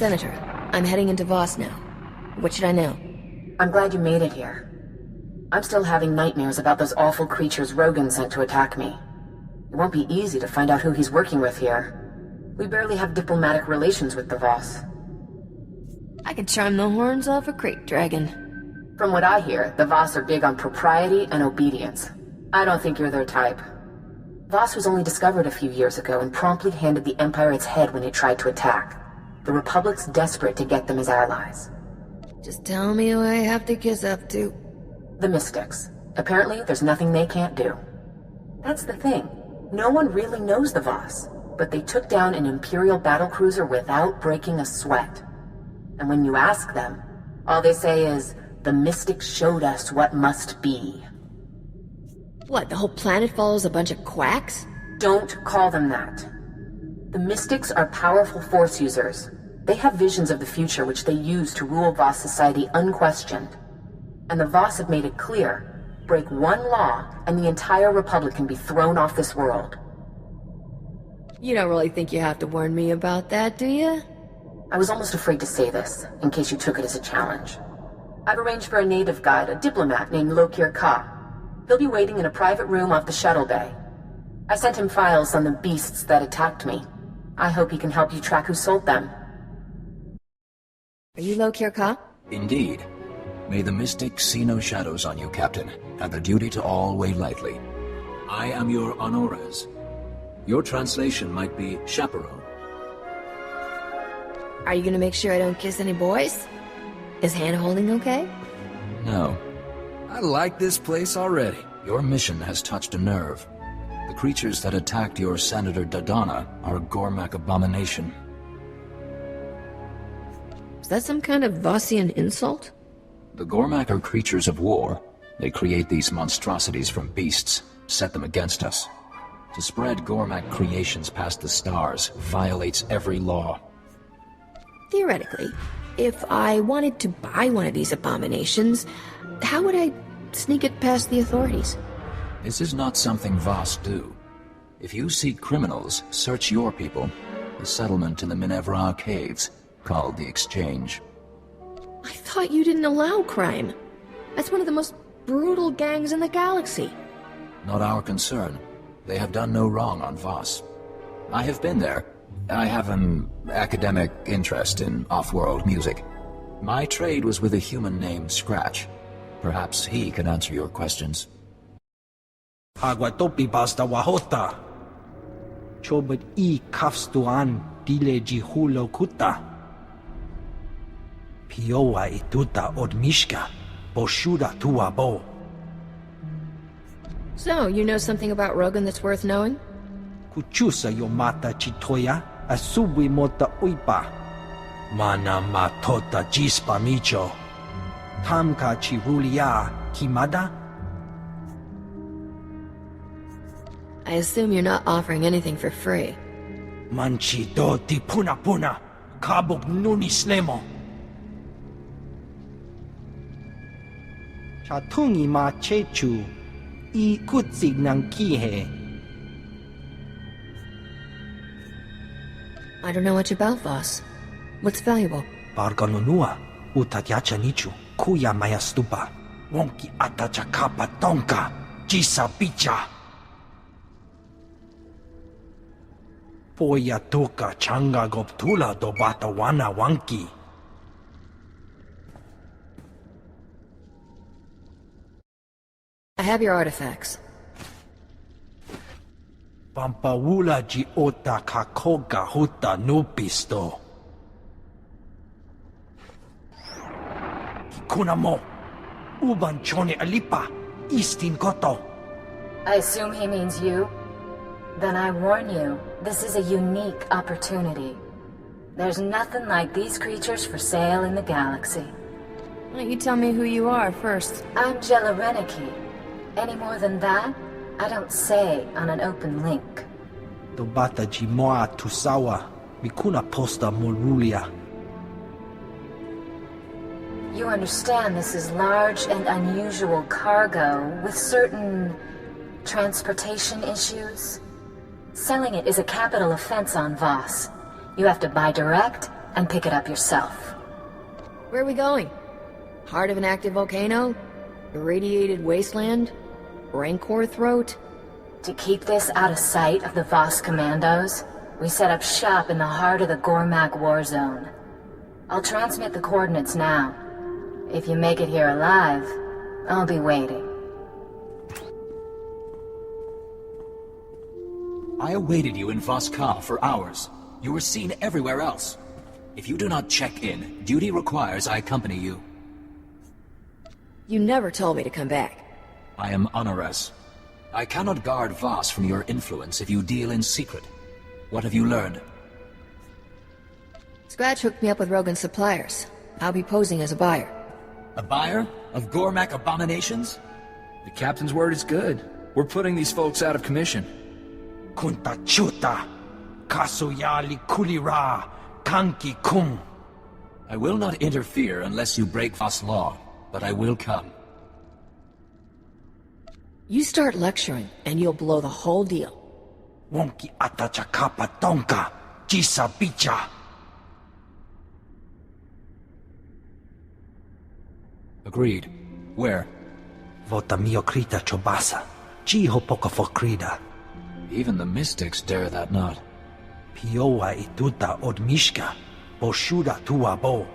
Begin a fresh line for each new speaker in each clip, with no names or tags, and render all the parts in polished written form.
Senator, I'm heading into Voss now. What should I know?
I'm glad you made it here. I'm still having nightmares about those awful creatures Rogan sent to attack me. It won't be easy to find out who he's working with here. We barely have diplomatic relations with the Voss.
I could charm the horns off a crate dragon.
From what I hear, the Voss are big on propriety and obedience. I don't think you're their type. Voss was only discovered a few years ago and promptly handed the Empire its head when it tried to attack. The Republic's desperate to get them as allies.
Just tell me who I have to kiss up to.
The Mystics. Apparently, there's nothing they can't do. That's the thing. No one really knows the Voss, but they took down an Imperial battlecruiser without breaking a sweat. And when you ask them, all they say is, the Mystics showed us what must be.
What, the whole planet follows a bunch of quacks?
Don't call them that. The Mystics are powerful Force users. They have visions of the future which they use to rule Voss society unquestioned. And the Voss have made it clear, break one law and the entire Republic can be thrown off this world.
You don't really think you have to warn me about that, do you?
I was almost afraid to say this, in case you took it as a challenge. I've arranged for a native guide, a diplomat named Lokir-Ka. He'll be waiting in a private room off the shuttle bay. I sent him files on the beasts that attacked me. I hope he can help you track who sold them.
Are you Lokir-Ka?
Indeed. May the Mystics see no shadows on you, Captain, and the duty to all weigh lightly. I am your honores. Your translation might be chaperone.
Are you gonna make sure I don't kiss any boys? Is hand-holding okay?
No.
I like this place already.
Your mission has touched a nerve. The creatures that attacked your Senator Dodonna are a Gormak abomination.
Is that some kind of Vossian insult?
The Gormak are creatures of war. They create these monstrosities from beasts, set them against us. To spread Gormak creations past the stars violates every law.
Theoretically, if I wanted to buy one of these abominations, how would I sneak it past the authorities?
This is not something Voss do. If you seek criminals, search your people. The settlement in the Minevra caves, called the Exchange.
I thought you didn't allow crime. That's one of the most brutal gangs in the galaxy.
Not our concern. They have done no wrong on Voss. I have been there. I have an academic interest in off-world music. My trade was with a human named Scratch. Perhaps he can answer your questions.
Hagwatopi basta wahota. Chobet I kafstuan dileji hulo kuta. Piowa ituta odmishka. Boshuda tuabo.
So, you know something about Rogan that's worth knowing?
Kuchusa yomata chitoya asubi mota uipa. Mana matota jispa micho. Tamka chirulia kimada?
I assume you're not offering anything for free.
Manchi do di puna puna. Kabuk nuni slemo. Chatungi ma chechu. I kutsig nang kihe.
I don't know much about Voss. What's valuable?
Barganonua, utatyacha nichu, kuya maya stupa. Wonki atachakapa tonka, jisa picha. Poya tuka changa goptula do batawana wanki.
I have your artifacts.
Pampawula ji ota kakoga huta nupisto. Kikuna mo. Uban chone alipa. Istin koto.
I assume he means you? Then I warn you, this is a unique opportunity. There's nothing like these creatures for sale in the galaxy.
Why don't you tell me who you are first?
I'm Jella Reneki. Any more than that, I don't say on an open link.
Dobata ji moa tusawa. Mikuna posta morulia.
You understand this is large and unusual cargo with certain transportation issues? Selling it is a capital offense on Voss. You have to buy direct and pick it up yourself.
Where are we going? Heart of an active volcano? Irradiated wasteland? Rancor throat?
To keep this out of sight of the Voss commandos, we set up shop in the heart of the Gormak war zone. I'll transmit the coordinates now. If you make it here alive, I'll be waiting.
I awaited you in Voss-Ka for hours. You were seen everywhere else. If you do not check in, duty requires I accompany you.
You never told me to come back.
I am Honoras. I cannot guard Voss from your influence if you deal in secret. What have you learned?
Scratch hooked me up with Rogan's suppliers. I'll be posing as a buyer.
A buyer? Of Gormak abominations?
The captain's word is good. We're putting these folks out of commission.
Kunta chuta, kasuyali kulira, kanki kung.
I will not interfere unless you break Voss law, but I will come.
You start lecturing, and you'll blow the whole deal.
Wonki atachakapa tonka, jisa bicha.
Agreed. Where?
Vota miokrita chobasa, jiho poka fokrida.
Even the mystics dare that not.
Piowa ituta odmishka, boshuda tuabo.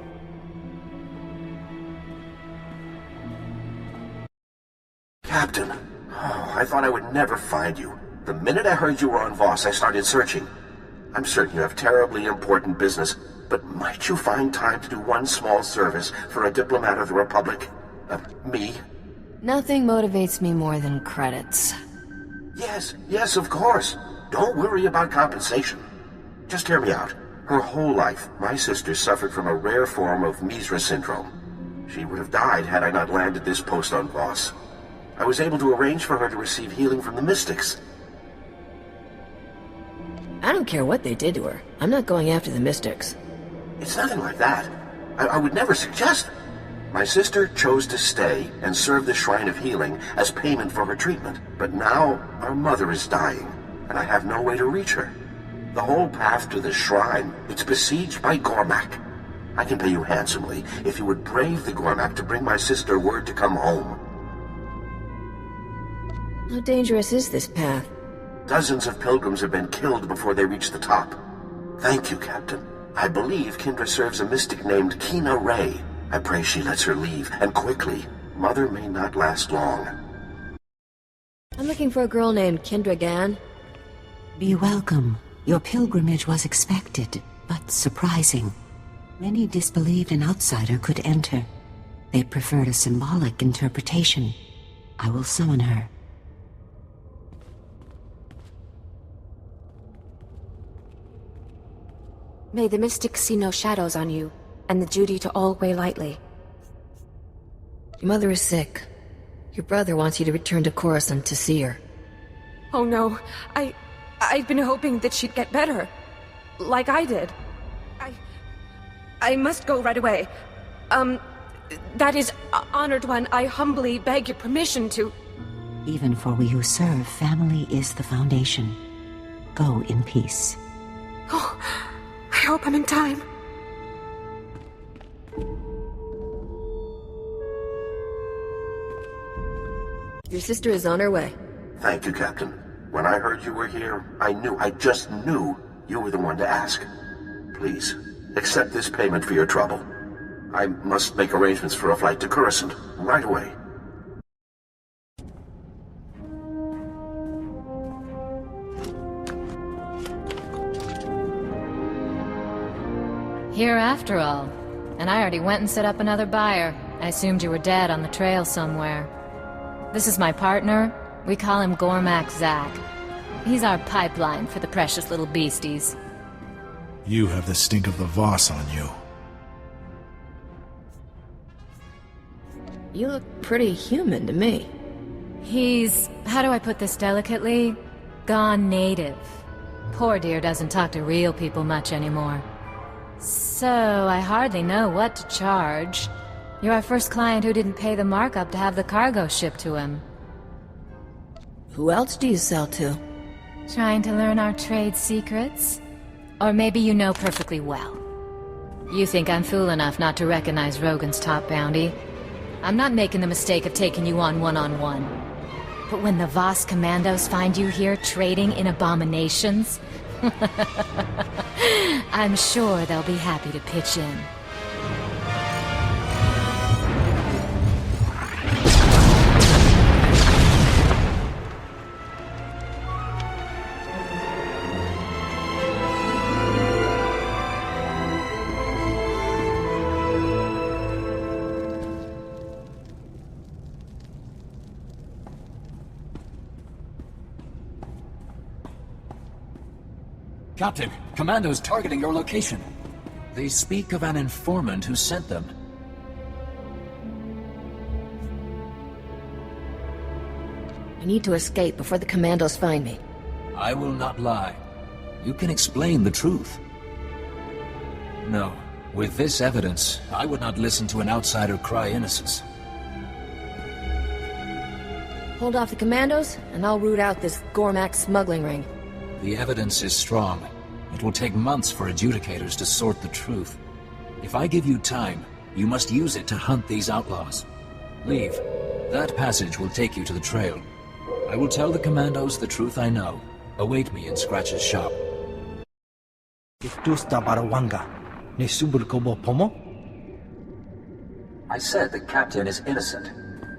Captain, I thought I would never find you. The minute I heard you were on Voss, I started searching. I'm certain you have terribly important business, but might you find time to do one small service for a diplomat of the Republic? Me?
Nothing motivates me more than credits.
Yes, of course. Don't worry about compensation. Just hear me out. Her whole life, my sister suffered from a rare form of Misra syndrome. She would have died had I not landed this post on Voss. I was able to arrange for her to receive healing from the mystics.
I don't care what they did to her. I'm not going after the mystics.
It's nothing like that. I would never suggest. My sister chose to stay and serve the Shrine of Healing as payment for her treatment. But now, our mother is dying, and I have no way to reach her. The whole path to the shrine, it's besieged by Gormak. I can pay you handsomely if you would brave the Gormak to bring my sister word to come home.
How dangerous is this path?
Dozens of pilgrims have been killed before they reach the top. Thank you, Captain. I believe Kindra serves a mystic named Kina Ray. I pray she lets her leave, and quickly. Mother may not last long.
I'm looking for a girl named Kindra Gan.
Be welcome. Your pilgrimage was expected, but surprising. Many disbelieved an outsider could enter. They preferred a symbolic interpretation. I will summon her.
May the mystics see no shadows on you, and the duty to all weigh lightly.
Your mother is sick. Your brother wants you to return to Coruscant to see her.
Oh no, I've been hoping that she'd get better. Like I did. I must go right away. That is, Honored One, I humbly beg your permission to...
Even for we who serve, family is the foundation. Go in peace.
Oh, I hope I'm in time.
Your sister is on her way.
Thank you, Captain. When I heard you were here, I just knew you were the one to ask. Please, accept this payment for your trouble. I must make arrangements for a flight to Coruscant right away.
Here after all. And I already went and set up another buyer. I assumed you were dead on the trail somewhere. This is my partner. We call him Gormak Zak. He's our pipeline for the precious little beasties.
You have the stink of the Voss on you.
You look pretty human to me.
He's... how do I put this delicately? Gone native. Poor dear doesn't talk to real people much anymore. So, I hardly know what to charge. You're our first client who didn't pay the markup to have the cargo shipped to him.
Who else do you sell to?
Trying to learn our trade secrets? Or maybe you know perfectly well. You think I'm fool enough not to recognize Rogan's top bounty? I'm not making the mistake of taking you on one-on-one. But when the Voss commandos find you here trading in abominations, I'm sure they'll be happy to pitch in.
Captain, commandos targeting your location. They speak of an informant who sent them.
I need to escape before the commandos find me.
I will not lie. You can explain the truth. No, with this evidence, I would not listen to an outsider cry innocence.
Hold off the commandos, and I'll root out this Gormak smuggling ring.
The evidence is strong. It will take months for adjudicators to sort the truth. If I give you time, you must use it to hunt these outlaws. Leave. That passage will take you to the trail. I will tell the commandos the truth I know. Await me in Scratch's shop. I said the captain is innocent.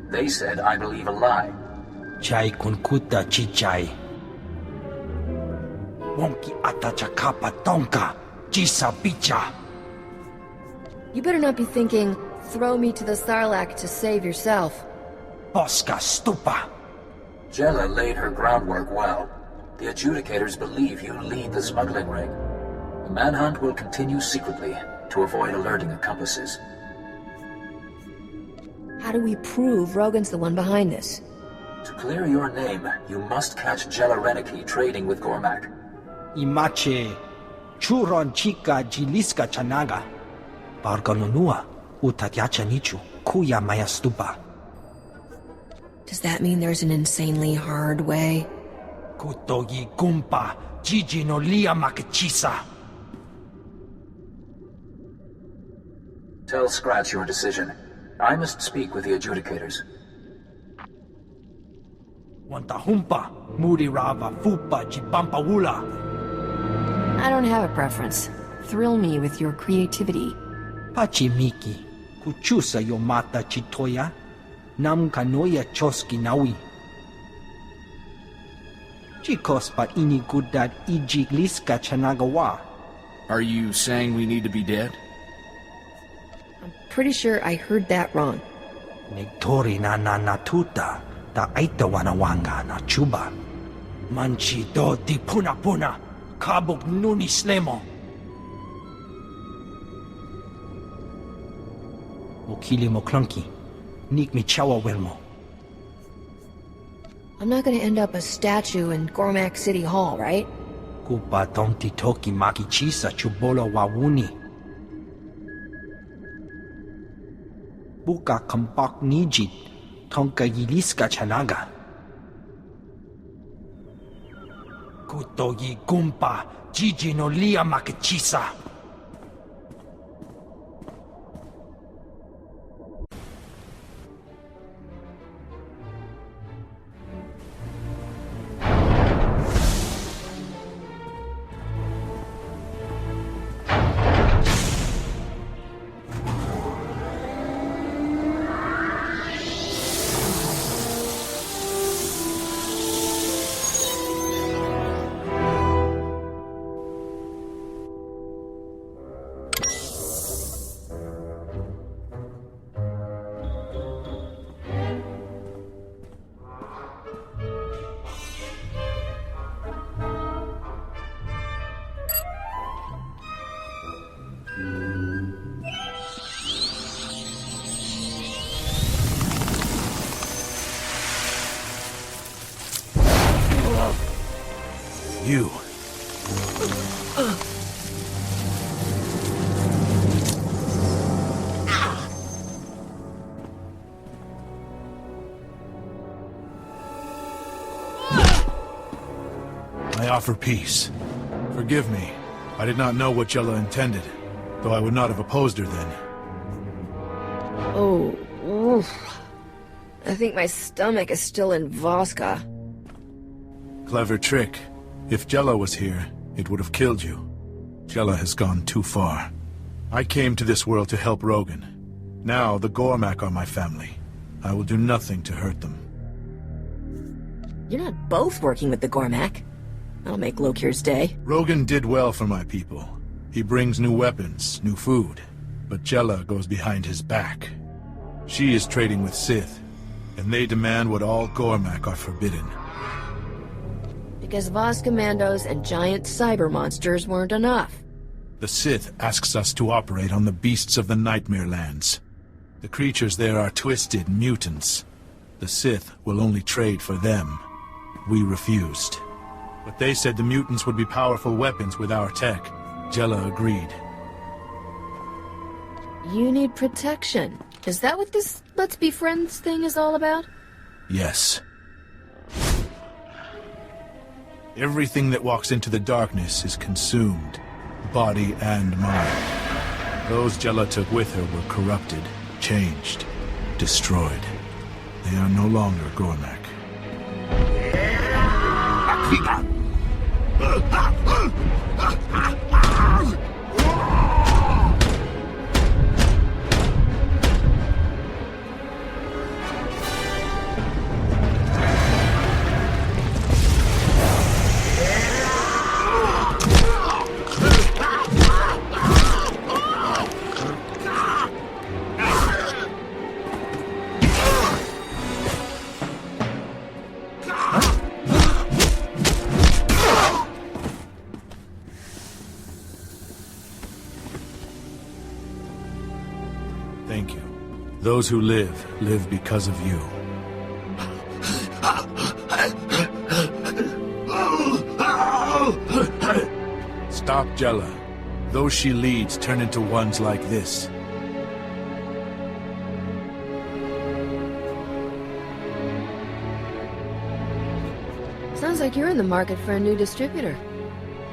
They said I believe a lie.
Chai kunkuta chichai. Wonki atachakapa tonka, jisa bicha.
You better not be thinking, throw me to the Sarlacc to save yourself.
Bosca stupa.
Jella laid her groundwork well. The adjudicators believe you lead the smuggling ring. The manhunt will continue secretly to avoid alerting accomplices.
How do we prove Rogan's the one behind this?
To clear your name, you must catch Jella Reneki trading with Gormak.
Imache, churon chica jiliska chanaga. Barganunua, utatyacha nichu, kuya maya stupa.
Does that mean there's an insanely hard way?
Kutogi gumpa, jiji no lia makachisa.
Tell Scratch your decision. I must speak with the adjudicators.
Wantahumpa, murirava fupa jipampawula.
I don't have a preference. Thrill me with your creativity.
Pachimiki, kuchusa yomata chitoya, nam kanoya choski nawi. Chikos pa inigudad ijigliska chanagawa.
Are you saying we need to be dead?
I'm pretty sure I heard that wrong.
Negtori na natuta, ta aita wanawanga na chuba. Manchi do di puna puna. Kabog nuni slemo. Mokili mo clunky. Nik mi chawa welmo.
I'm not gonna end up a statue in Gormak City Hall, right?
Kupa tonti toki maki chisa chubolo wawuni. Buka kampak nijit. Tonka yiliska chanaga. Kutogi gumpa, jiji no lia makachisa.
You. I offer peace. Forgive me. I did not know what Jella intended. though I would not have opposed her then.
Oh, oof. I think my stomach is still in Voss-Ka.
Clever trick. If Jella was here, it would have killed you. Jella has gone too far. I came to this world to help Rogan. Now the Gormak are my family. I will do nothing to hurt them.
You're not both working with the Gormak. That'll make Lokir's day.
Rogan did well for my people. He brings new weapons, new food. But Jella goes behind his back. She is trading with Sith, and they demand what all Gormak are forbidden.
Because Voss commandos and giant cyber monsters weren't enough.
The Sith asks us to operate on the beasts of the Nightmare Lands. The creatures there are twisted mutants. The Sith will only trade for them. We refused. But they said the mutants would be powerful weapons with our tech. Jella agreed.
You need protection. Is that what this Let's Be Friends thing is all about?
Yes. Everything that walks into the darkness is consumed, body and mind. Those Jella took with her were corrupted, changed, destroyed. They are no longer Gormak. Thank you. Those who live, live because of you. Stop Jella. Those she leads turn into ones like this.
Sounds like you're in the market for a new distributor.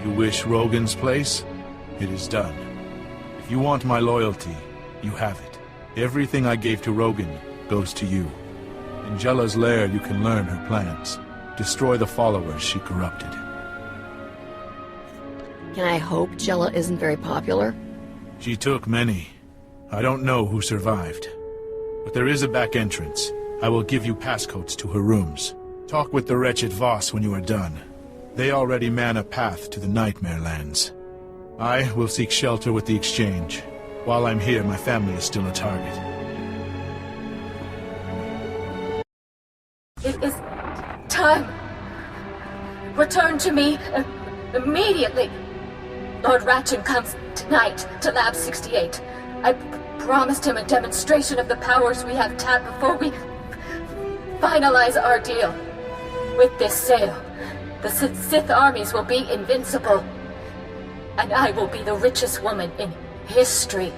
You wish Rogan's place? It is done. If you want my loyalty, you have it. Everything I gave to Rogan goes to you. In Jella's lair, you can learn her plans. Destroy the followers she corrupted.
Can I hope Jella isn't very popular?
She took many. I don't know who survived. But there is a back entrance. I will give you passcodes to her rooms. Talk with the wretched Voss when you are done. They already man a path to the Nightmare Lands. I will seek shelter with the Exchange. While I'm here, my family is still a target.
It is time. Return to me immediately. Lord Ratchan comes tonight to Lab 68. I promised him a demonstration of the powers we have tapped before we finalize our deal. With this sale, the Sith armies will be invincible. And I will be the richest woman in history.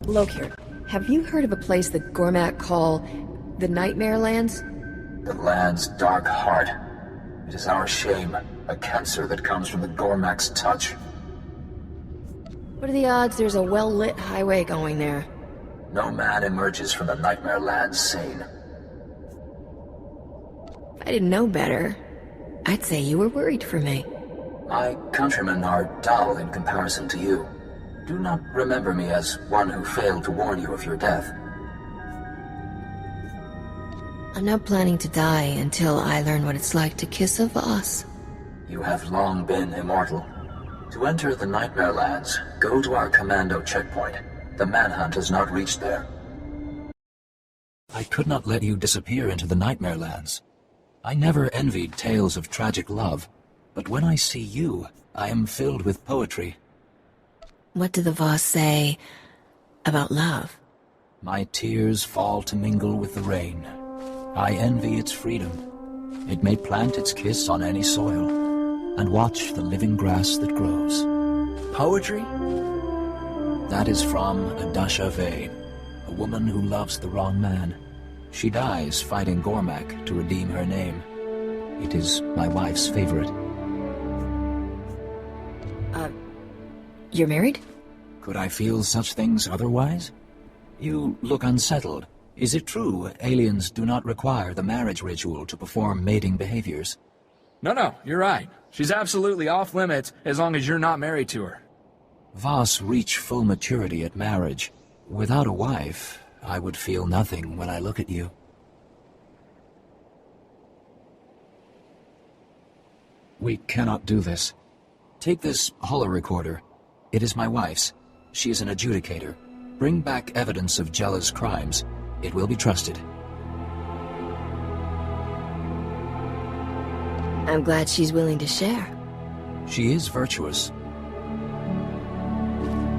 Lokir, have you heard of a place the Gormak call the Nightmare Lands?
The land's dark heart. It is our shame, a cancer that comes from the Gormak's touch.
What are the odds there's a well-lit highway going there?
No man emerges from the Nightmare Lands sane.
If I didn't know better, I'd say you were worried for me.
My countrymen are dull in comparison to you. Do not remember me as one who failed to warn you of your death.
I'm not planning to die until I learn what it's like to kiss a Voss.
You have long been immortal. To enter the Nightmare Lands, go to our commando checkpoint. The manhunt has not reached there. I could not let you disappear into the Nightmare Lands. I never envied tales of tragic love, but when I see you, I am filled with poetry.
What do the Voss say about love?
My tears fall to mingle with the rain. I envy its freedom. It may plant its kiss on any soil, and watch the living grass that grows. Poetry? That is from Adasha Vane, a woman who loves the wrong man. She dies fighting Gormak to redeem her name. It is my wife's favorite.
You're married?
Could I feel such things otherwise? You look unsettled. Is it true aliens do not require the marriage ritual to perform mating behaviors?
No, you're right. She's absolutely off limits as long as you're not married to her.
Voss reach full maturity at marriage. Without a wife, I would feel nothing when I look at you. We cannot do this. Take this holo-recorder. It is my wife's. She is an adjudicator. Bring back evidence of Jella's crimes. It will be trusted.
I'm glad she's willing to share.
She is virtuous.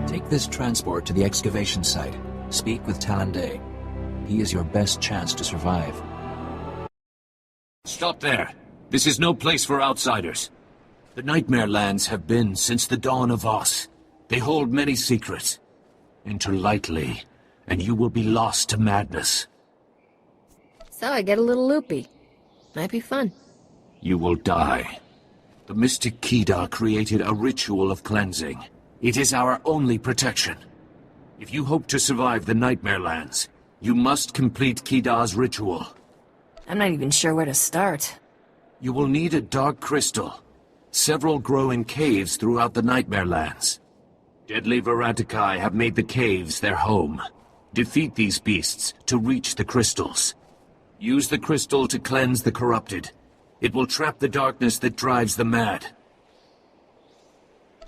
Take this transport to the excavation site. Speak with Talande. He is your best chance to survive.
Stop there. This is no place for outsiders. The Nightmare Lands have been since the dawn of Voss. They hold many secrets. Enter lightly, and you will be lost to madness.
So I get a little loopy. Might be fun.
You will die. The mystic Cadera created a ritual of cleansing. It is our only protection. If you hope to survive the Nightmare Lands, you must complete Cadera's ritual.
I'm not even sure where to start.
You will need a dark crystal. Several grow in caves throughout the Nightmare Lands. Deadly Veratikai have made the caves their home. Defeat these beasts to reach the crystals. Use the crystal to cleanse the corrupted. It will trap the darkness that drives the mad.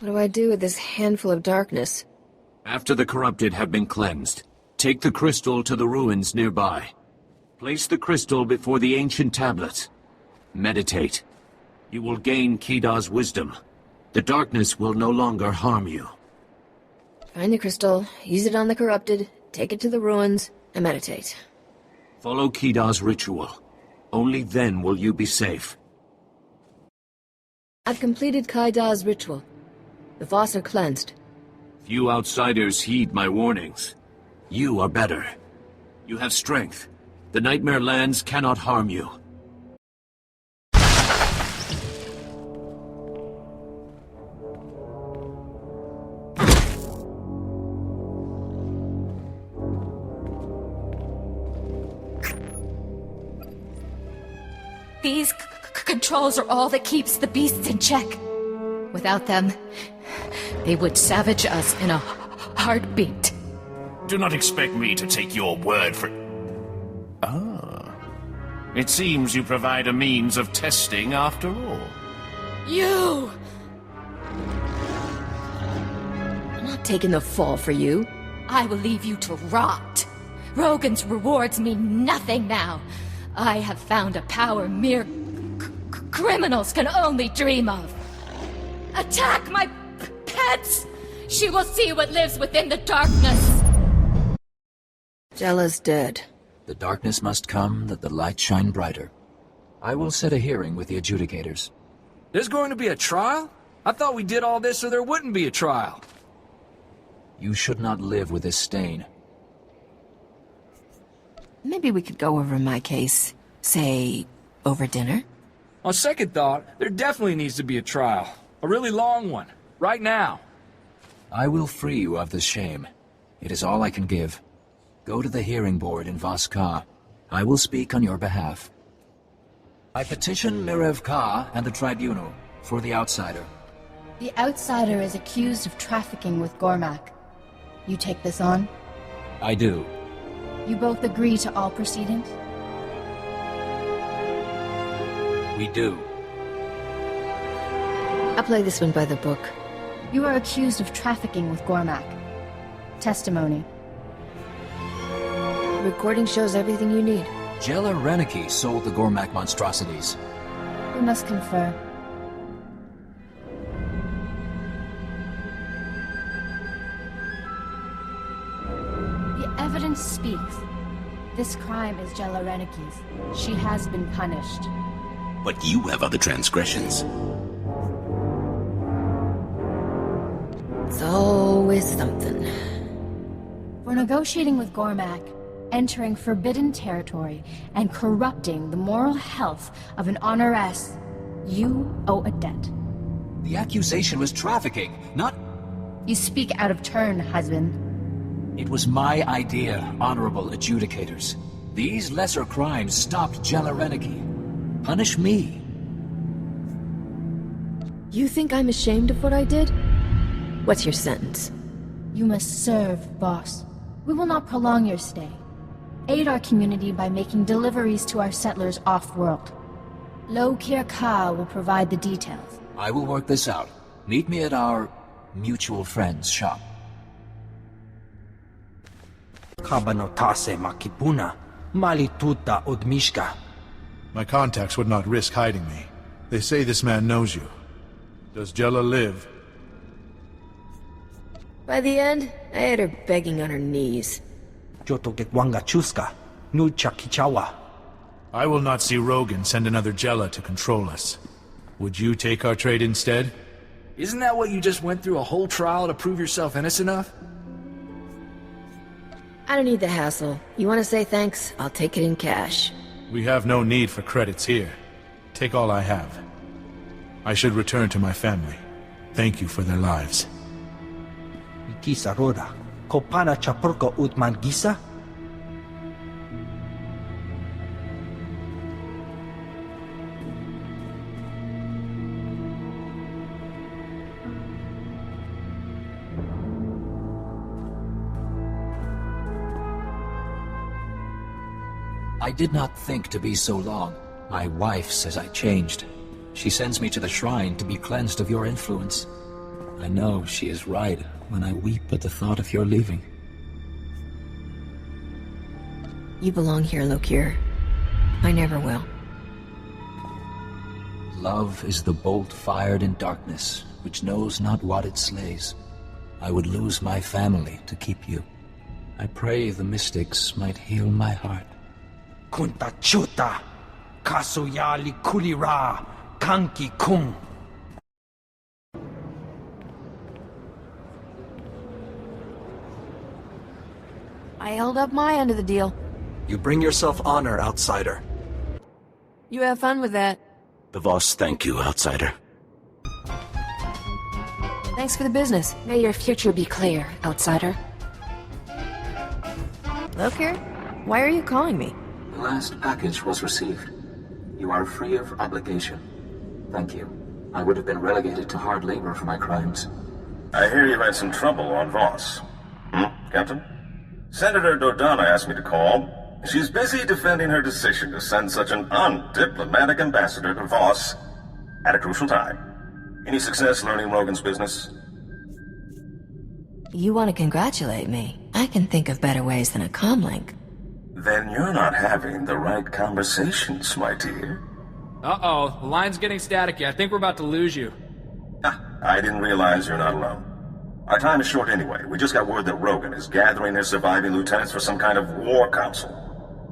What do I do with this handful of darkness?
After the corrupted have been cleansed, take the crystal to the ruins nearby. Place the crystal before the ancient tablets. Meditate. You will gain Cadera's wisdom. The darkness will no longer harm you.
Find the crystal, use it on the corrupted, take it to the ruins, and meditate.
Follow Cadera's ritual. Only then will you be safe.
I've completed Kaida's ritual. The Voss are cleansed.
Few outsiders heed my warnings. You are better. You have strength. The Nightmare Lands cannot harm you.
These controls are all that keeps the beasts in check. Without them, they would savage us in a heartbeat.
Do not expect me to take your word for... Ah. It seems you provide a means of testing after all.
You!
I'm not taking the fall for you.
I will leave you to rot. Rogan's rewards mean nothing now. I have found a power mere criminals can only dream of. Attack my pets! She will see what lives within the darkness!
Jella's dead.
The darkness must come that the light shine brighter. I will set a hearing with the adjudicators.
There's going to be a trial? I thought we did all this so there wouldn't be a trial.
You should not live with this stain.
Maybe we could go over my case, say, over dinner?
On second thought, there definitely needs to be a trial. A really long one. Right now.
I will free you of this shame. It is all I can give. Go to the hearing board in Voss-Ka. I will speak on your behalf. I petition Mirev-Ka and the Tribunal for the outsider.
The outsider is accused of trafficking with Gormak. You take this on?
I do.
You both agree to all proceedings?
We do.
I'll play this one by the book.
You are accused of trafficking with Gormak. Testimony.
The recording shows everything you need.
Jella Reneki sold the Gormak monstrosities.
We must confer. The evidence speaks. This crime is Jella Reneki's. She has been punished.
But you have other transgressions.
It's always something.
For negotiating with Gormak, entering forbidden territory, and corrupting the moral health of an honoress, you owe a debt.
The accusation was trafficking, not...
You speak out of turn, husband.
It was my idea, honorable adjudicators. These lesser crimes stopped Jela-Reneki. Punish me.
You think I'm ashamed of what I did? What's your sentence?
You must serve, Voss. We will not prolong your stay. Aid our community by making deliveries to our settlers off-world. Lokir-Ka will provide the details.
I will work this out. Meet me at our mutual friend's shop.
Kabanotase makipuna, malituta odmishka.
My contacts would not risk hiding me. They say this man knows you. Does Jela live?
By the end, I had her begging on her knees.
Jotogekwanga chuska, nucha kichawa.
I will not see Rogan send another Jela to control us. Would you take our trade instead?
Isn't that what you just went through a whole trial to prove yourself innocent of?
I don't need the hassle. You want to say thanks? I'll take it in cash.
We have no need for credits here. Take all I have. I should return to my family. Thank you for their lives.
Ikisa roda, kopana chapurko utman gisa?
I did not think to be so long. My wife says I changed. She sends me to the shrine to be cleansed of your influence. I know she is right when I weep at the thought of your leaving.
You belong here, Lokir. I never will.
Love is the bolt fired in darkness, which knows not what it slays. I would lose my family to keep you. I pray the mystics might heal my heart.
Kunta chuta, kasuyali kulira, kanki kung.
I held up my end of the deal.
You bring yourself honor, outsider.
You have fun with that.
The Voss thank you, outsider.
Thanks for the business.
May your future be clear, outsider.
Lokir, why are you calling me?
The last package was received. You are free of obligation. Thank you. I would have been relegated to hard labor for my crimes.
I hear you had some trouble on Voss. Captain? Senator Dordana asked me to call. She's busy defending her decision to send such an undiplomatic ambassador to Voss at a crucial time. Any success learning Rogan's business?
You want to congratulate me? I can think of better ways than a comlink.
Then you're not having the right conversations, my dear.
Uh-oh, the line's getting staticky. I think we're about to lose you.
I didn't realize you're not alone. Our time is short anyway. We just got word that Rogan is gathering his surviving lieutenants for some kind of war council.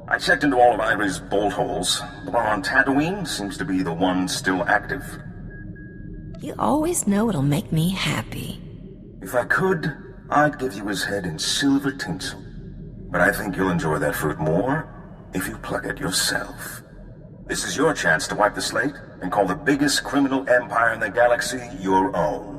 I checked into all of Ivory's bolt holes. The one on Tatooine seems to be the one still active.
You always know it'll make me happy.
If I could, I'd give you his head in silver tinsel. But I think you'll enjoy that fruit more if you pluck it yourself. This is your chance to wipe the slate and call the biggest criminal empire in the galaxy your own.